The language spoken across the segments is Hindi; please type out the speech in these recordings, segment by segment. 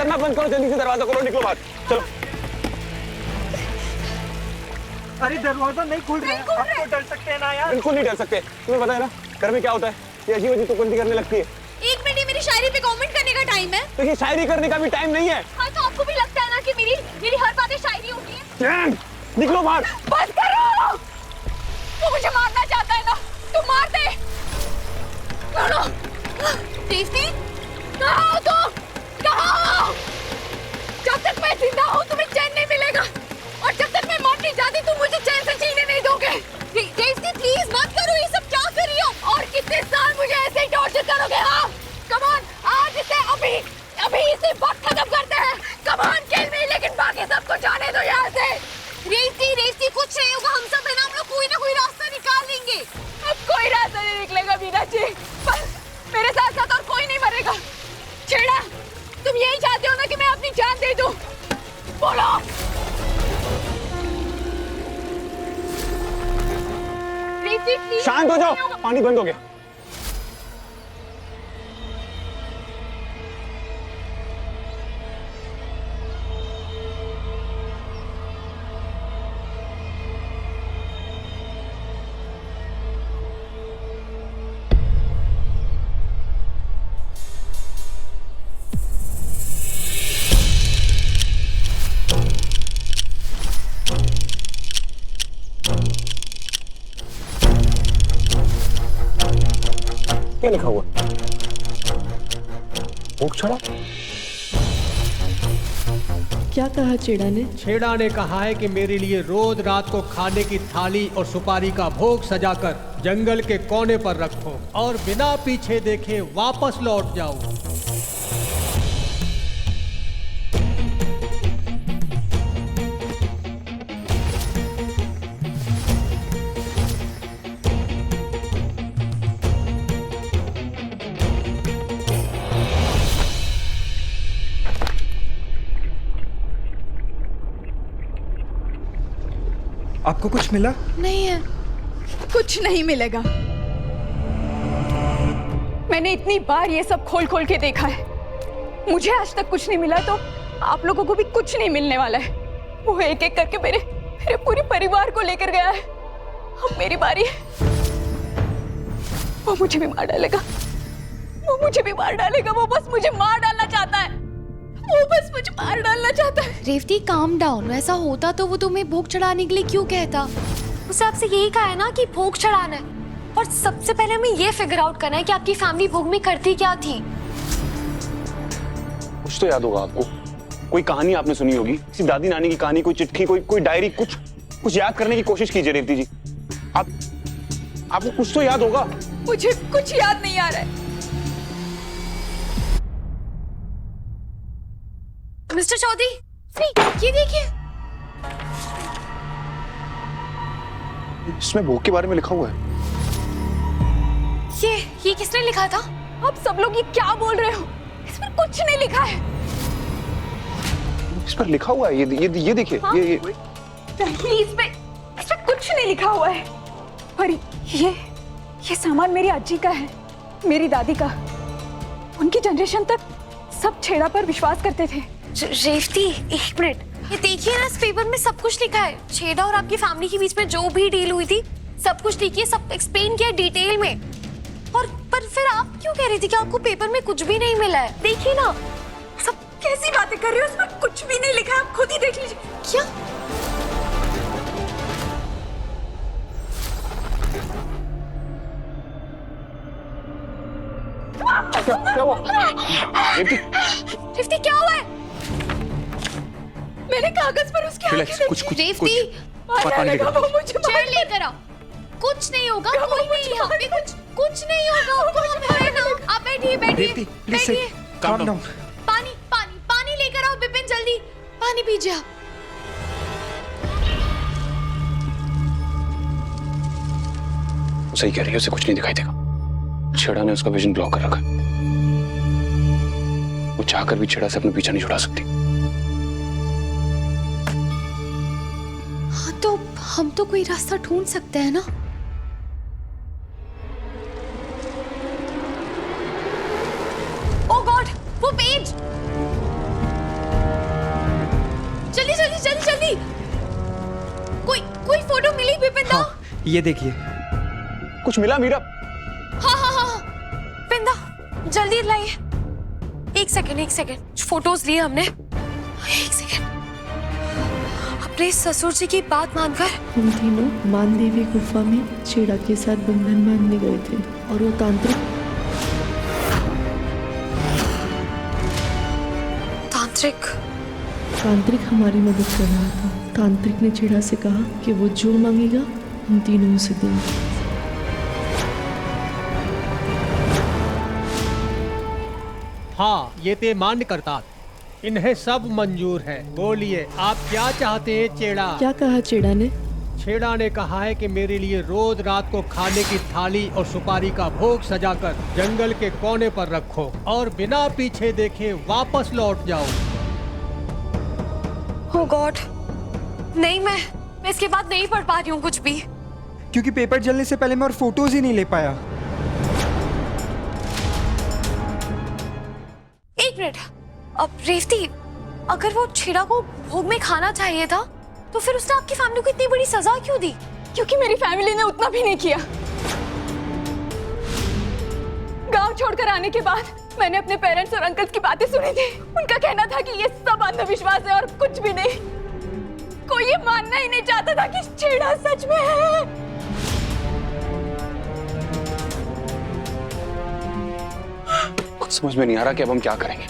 करना बंद करो, जल्दी से दरवाजा खोलो, निकलो बाहर, चलो। अरे दरवाजा नहीं खुल रहा है, आप तो डर सकते हैं ना यार। बिल्कुल नहीं डर सकते, तुम्हें पता है ना घर में क्या होता है, ये अजीब अजीब तुकबंदी करने लगती है। एक मिनट, ये मेरी शायरी पे कमेंट करने का टाइम है। तो ये शायरी करने का भी टाइम नहीं है। हाँ, तो आपको भी लगता है ना कि मेरी हर बातें शायरी होती है। निकलो बाहर। बस करो, वो मुझे मारना चाहता है ना, तुम मार दे। टेस्टी, कहाँ हो तुम? कहाँ हो? जब तक मैं जिंदा हूँ तुम्हें चैन नहीं मिलेगा, और जब तक मैं मर नहीं जाती तुम मुझे चैन से जीने नहीं दोगे। टेस्टी प्लीज मत करो ये सब, क्या कर रही हो? और कितने साल मुझे ऐसे ही टॉर्चर करोगे? हाँ कम ऑन, आज इसे अभी इसे वक्त खत्म करते हैं। कम ऑन किल मी, लेकिन बाकी सबको जाने दो यहाँ से। रेस्टी कुछ नहीं होगा, हम सब है ना, हम लोग कोई ना कोई रास्ता निकाल लेंगे। अब कोई रास्ता नहीं निकलेगा मीनाक्षी, बस मेरे साथ साथ और कोई नहीं मरेगा। छेड़ा, तुम यही चाहते हो ना कि मैं अपनी जान दे दूं? बोलो। शांत हो जाओ, पानी बंद हो गया। क्या लिखा हुआ? भूख छड़ा? क्या कहा छेड़ा ने? छेड़ा ने कहा है कि मेरे लिए रोज रात को खाने की थाली और सुपारी का भोग सजाकर जंगल के कोने पर रखो और बिना पीछे देखे वापस लौट जाओ। आपको कुछ मिला? नहीं है, कुछ नहीं मिलेगा। मैंने इतनी बार ये सब खोल खोल के देखा है, मुझे आज तक कुछ नहीं मिला, तो आप लोगों को भी कुछ नहीं मिलने वाला है। वो एक एक करके मेरे पूरे परिवार को लेकर गया है। अब मेरी बारी है। वो मुझे भी मार डालेगा, वो मुझे भी मार डालेगा। वो बस मुझे मार डालना चाहता है, वो बस मुझे मार डालना चाहता है। रेवती काम डाउन, ऐसा होता तो वो तुम्हें भोग चढ़ाने के लिए क्यों कहता? उसे आपसे यही कहा है ना कि भोग चढ़ाना है, और सबसे पहले हमें ये फिगर आउट करना है कि आपकी फैमिली भोग में करती क्या थी। कुछ तो याद होगा आपको, कोई कहानी आपने सुनी होगी, किसी दादी नानी की कहानी, कोई चिट्ठी, कोई डायरी, कुछ याद करने की कोशिश कीजिए रेवती जी। आपको कुछ तो याद होगा। मुझे कुछ याद नहीं आ रहा है। मिस्टर चौधरी, ये देखिए, इसमें भोग के बारे में लिखा हुआ है। ये किसने लिखा था? आप सब लोग ये क्या बोल रहे हो? इसमें कुछ नहीं लिखा है। इस पर लिखा हुआ है, ये देखिए। हाँ? ये इसमें कुछ नहीं लिखा हुआ है। और ये सामान मेरी अज्जी का है, मेरी दादी का। उनकी जनरेशन तक सब छेड़ा पर विश्वास करते थे। रेवती एक मिनट, ये देखिए ना, इस पेपर में सब कुछ लिखा है। छेड़ा और आपकी फैमिली के बीच में जो भी डील हुई थी सब कुछ लिखिए, सब एक्सप्लेन किया डिटेल में। और पर फिर आप क्यों कह रही थी कि आपको पेपर में कुछ भी नहीं मिला है? देखिए ना, सब कैसी बातें कर रहे हो, उसमें कुछ भी नहीं लिखा है, आप खुद ही देख लीजिए। क्या? क्या हुआ? रेवती क्या हुआ है? मैंने कागज पर उसकी आंखें देखी। कुछ रेवती पानी लेकर आओ। वो मुझे मार चेयर लेकर आओ। कुछ नहीं होगा, कोई नहीं, यहाँ पे कुछ नहीं होगा। हम हैं ना, आप बैठिए बैठिए बैठिए। Calm down. पानी लेकर आओ विपिन, जल्दी पानी पीजिए आप। सही कह रही है, उसे कुछ नहीं दिखाई देगा। छेड़ा ने उसका विजन ब्लॉक कर रखा है। वो चाहकर भी छेड़ा से अपना पीछा नहीं छुड़ा सकती। हाँ, तो हम तो कोई रास्ता ढूंढ सकते हैं ना। ओ गॉड, वो पेज। कोई कोई कोई फोटो मिली विपिन दा? ये देखिए। कुछ मिला मीरा? हाँ पिंदा जल्दी लाइए। एक सेकंड फोटोज लिए हमने। एक सेकंड। अपने ससुर जी की बात मानकर हम तीनों मानदेवी गुफा में छेड़ा के साथ बंधन बांधने गए थे और वो तांत्रिक हमारी मदद कर रहा था। तांत्रिक ने छेड़ा से कहा कि वो जो मांगेगा हम तीनों उसे देंगे। हाँ, ये ते मान्य करता। इन्हें सब मंजूर है। बोलिए, आप क्या चाहते हैं चेड़ा? क्या कहा चेड़ा ने? छेड़ा ने कहा है कि मेरे लिए रोज रात को खाने की थाली और सुपारी का भोग सजाकर जंगल के कोने पर रखो और बिना पीछे देखे वापस लौट जाओ। Oh God, नहीं मैं इसके बाद नहीं पढ़ पा रही हूँ कुछ भी। क्योंकि पेपर जलने से पहले मैं और फोटोज ही नहीं ले पाया। एक मिनट, अब रेवती, अगर वो छेड़ा को भोग में खाना चाहिए था तो फिर उसने आपकी फैमिली को इतनी बड़ी सजा क्यों दी? क्योंकि मेरी फैमिली ने उतना भी नहीं किया। गांव छोड़कर आने के बाद मैंने अपने पेरेंट्स और अंकल्स की बातें सुनी थी। उनका कहना था कि ये सब अंधविश्वास है और कुछ भी नहीं। कोई ये मानना ही नहीं चाहता था कि छेड़ा सच में है। समझ में नहीं आ रहा कि अब हम क्या करेंगे।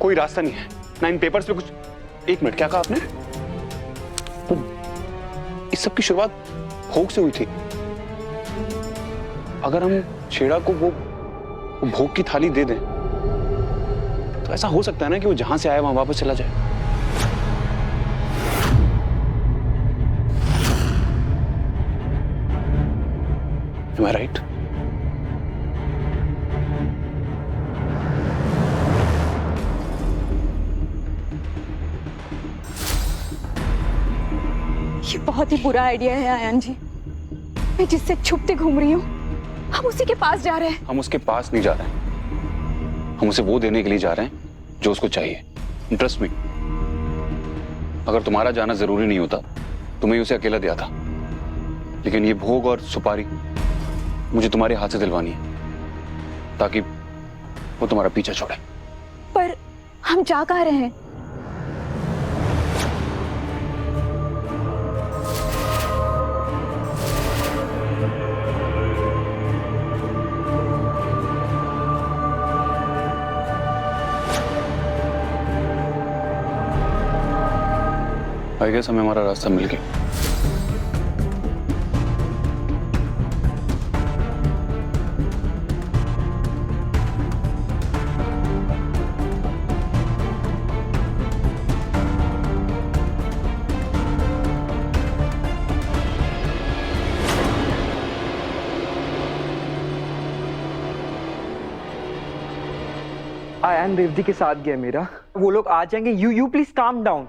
कोई रास्ता नहीं है ना इन पेपर्स पे कुछ। एक मिनट, क्या कहा आपने? तो इस सब की शुरुआत भोग से हुई थी। अगर हम छेड़ा को वो भोग की थाली दे दें तो ऐसा हो सकता है ना कि वो जहां से आया वहां वापस चला जाए। Am I right? ये बहुत ही बुरा आइडिया है आयन जी। मैं जिससे छुपते घूम रही हूँ हम उसी के पास जा रहे हैं। हम उसके पास नहीं जा रहे हैं, हम उसे वो देने के लिए जा रहे हैं जो उसको चाहिए। इंटरेस्ट मी, अगर तुम्हारा जाना जरूरी नहीं होता तो मैं उसे अकेला दिया था, लेकिन ये भोग और सुपारी मुझे तुम्हारे हाथ से दिलवानी है ताकि वो तुम्हारा पीछा छोड़े। पर हम जा कहाँ रहे हैं? आई गेस हमें हमारा रास्ता मिल गया। आयन रेवती के साथ गया मेरा। वो लोग आ जाएंगे। You please calm down.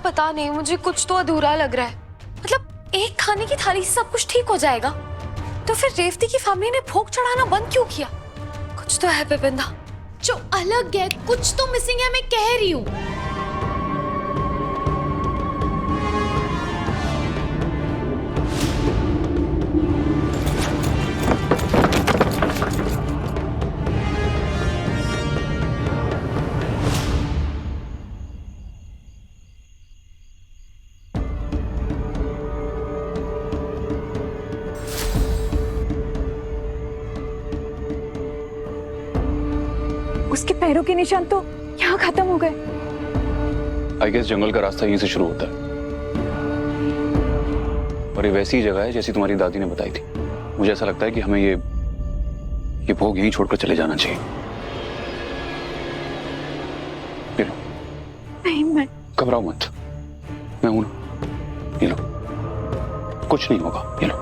पता नहीं, मुझे कुछ तो अधूरा लग रहा है। मतलब एक खाने की थाली से सब कुछ ठीक हो जाएगा तो फिर रेवती की फैमिली ने भोग चढ़ाना बंद क्यों किया? कुछ तो है पेपिंदा जो अलग है, कुछ तो मिसिंग है, मैं कह रही हूँ। उसके पैरों के निशान तो यहाँ खत्म हो गए। आई गेस जंगल का रास्ता यहीं से शुरू होता है और ये वैसी ही जगह है जैसी तुम्हारी दादी ने बताई थी। मुझे ऐसा लगता है कि हमें ये भोग यहीं छोड़कर चले जाना चाहिए। नहीं, मैं घबराओ मत, मैं हूं ना। ये लो, कुछ नहीं होगा। ये लो।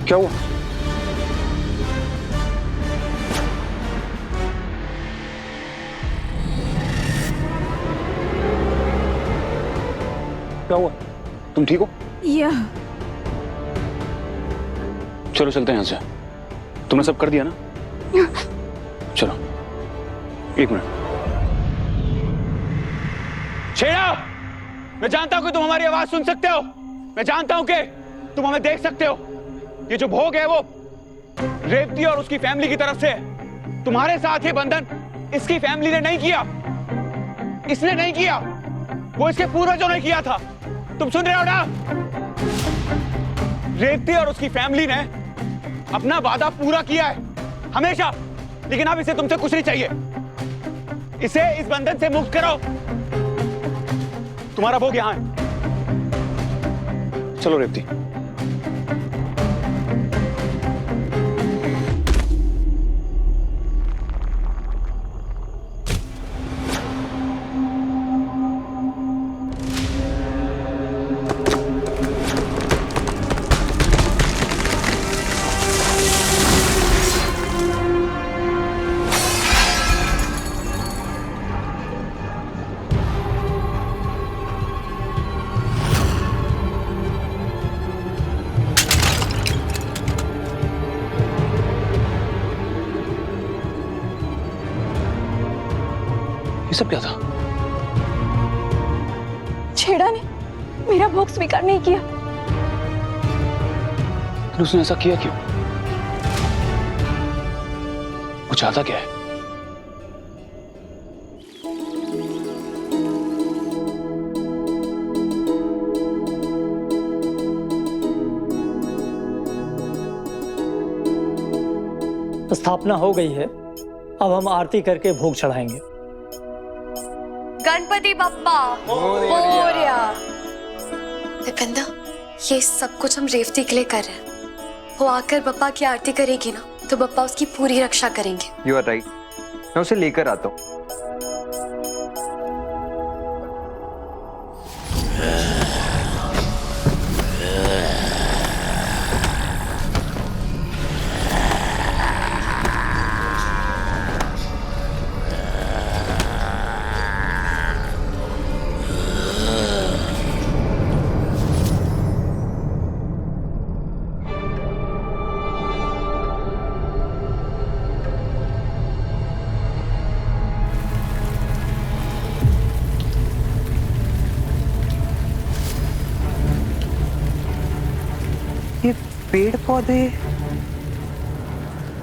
क्या हुआ? क्या हुआ? तुम ठीक हो? या चलो चलते हैं यहां से। तुमने सब कर दिया ना? चलो, एक मिनट। छेड़ा, मैं जानता हूं कि तुम हमारी आवाज सुन सकते हो। मैं जानता हूं कि तुम हमें देख सकते हो। ये जो भोग है वो रेवती और उसकी फैमिली की तरफ से है। तुम्हारे साथ ये बंधन इसकी फैमिली ने नहीं किया, इसने नहीं किया, वो इसके पूर्वजों ने किया था। तुम सुन रहे हो ना? रेवती और उसकी फैमिली ने अपना वादा पूरा किया है हमेशा, लेकिन अब इसे तुमसे कुछ नहीं चाहिए। इसे इस बंधन से मुक्त करो। तुम्हारा भोग यहां है। चलो रेवती। ये सब क्या था? छेड़ा ने मेरा भोग स्वीकार नहीं किया। फिर उसने ऐसा किया क्यों? वो चाहता क्या है? स्थापना हो गई है, अब हम आरती करके भोग चढ़ाएंगे। गणपति बप्पा मोरया। दीपेंद्र, ये सब कुछ हम रेवती के लिए कर रहे हैं। वो आकर बप्पा की आरती करेगी ना, तो बप्पा उसकी पूरी रक्षा करेंगे। यू आर राइट, मैं उसे लेकर आता हूँ। ये पेड़ पौधे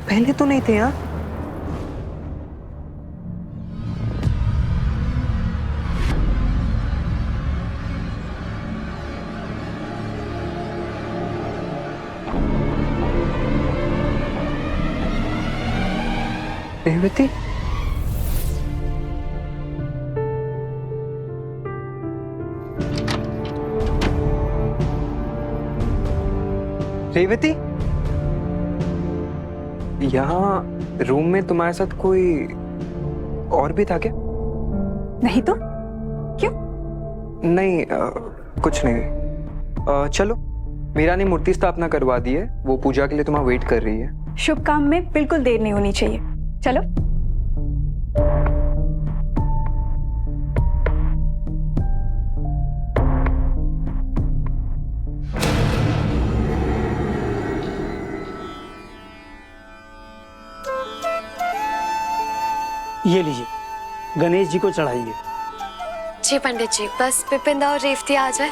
पहले तो नहीं थे। यहाँ रेवती, रेवती, यहाँ रूम में तुम्हारे साथ कोई और भी था क्या? नहीं तो क्यों? नहीं, कुछ नहीं। चलो, मीरा ने मूर्ति स्थापना करवा दी है, वो पूजा के लिए तुम्हारा वेट कर रही है। शुभ काम में बिल्कुल देर नहीं होनी चाहिए। चलो। ये लीजिए, गणेश जी को चढ़ाइए। जी पंडित जी, बस पिपिंदा और रेवती आ जाए।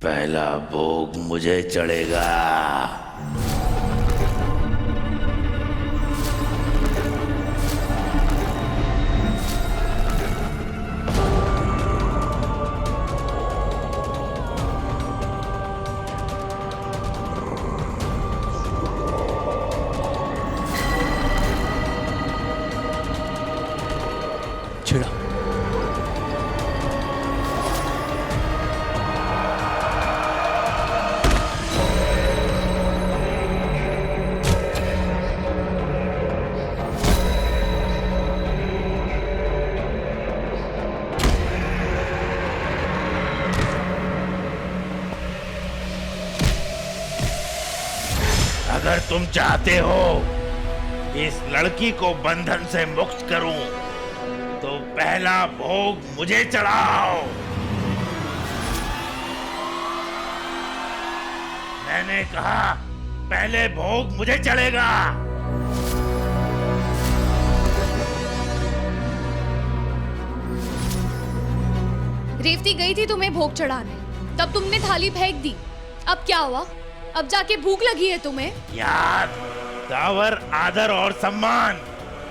पहला भोग मुझे चढ़ेगा। अगर तुम चाहते हो इस लड़की को बंधन से मुक्त करूं, तो पहला भोग मुझे चढ़ाओ। मैंने कहा पहले भोग मुझे चढ़ेगा। रेवती गई थी तुम्हें भोग चढ़ाने, तब तुमने थाली फेंक दी। अब क्या हुआ? अब जाके भूख लगी है तुम्हें? याद, दावर, आदर और सम्मान।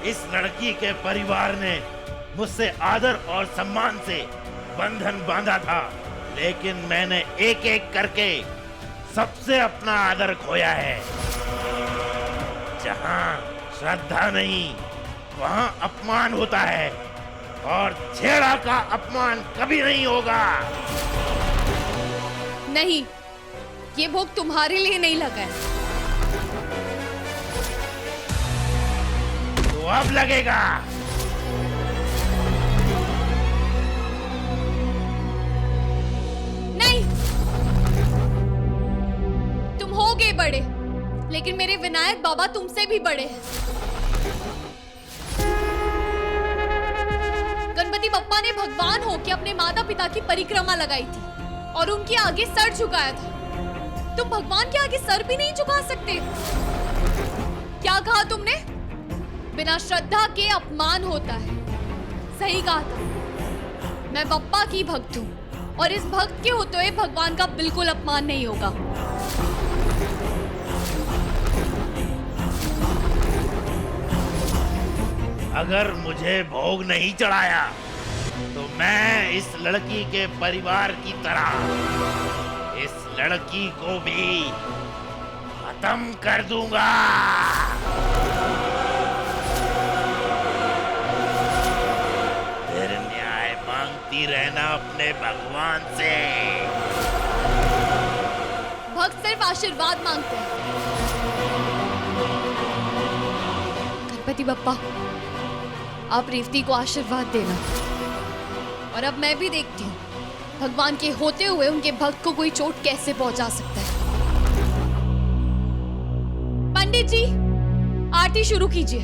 इस लड़की के परिवार ने मुझसे आदर और सम्मान से बंधन बांधा था, लेकिन मैंने एक एक करके सबसे अपना आदर खोया है। जहां श्रद्धा नहीं, वहां अपमान होता है, और छेड़ा का अपमान कभी नहीं होगा। नहीं, ये भोग तुम्हारे लिए नहीं लगा है। तो अब लगेगा। नहीं, तुम हो गए बड़े, लेकिन मेरे विनायक बाबा तुमसे भी बड़े हैं। गणपति बप्पा ने भगवान होके अपने माता पिता की परिक्रमा लगाई थी और उनके आगे सर झुकाया था। तुम भगवान के आगे सर भी नहीं झुका सकते। क्या कहा तुमने? बिना श्रद्धा के अपमान होता है। सही कहा था। मैं बप्पा की भक्त हूँ, और इस भक्त के होते हुए भगवान का बिल्कुल अपमान नहीं होगा। अगर मुझे भोग नहीं चढ़ाया, तो मैं इस लड़की के परिवार की तरह इस लड़की को भी खत्म कर दूंगा। फिर न्याय मांगती रहना अपने भगवान से। भक्त सिर्फ आशीर्वाद मांगते हैं। गणपति बप्पा, आप रेवती को आशीर्वाद देना, और अब मैं भी देखती हूँ भगवान के होते हुए उनके भक्त को कोई चोट कैसे पहुंचा सकता है। पंडित जी, आरती शुरू कीजिए।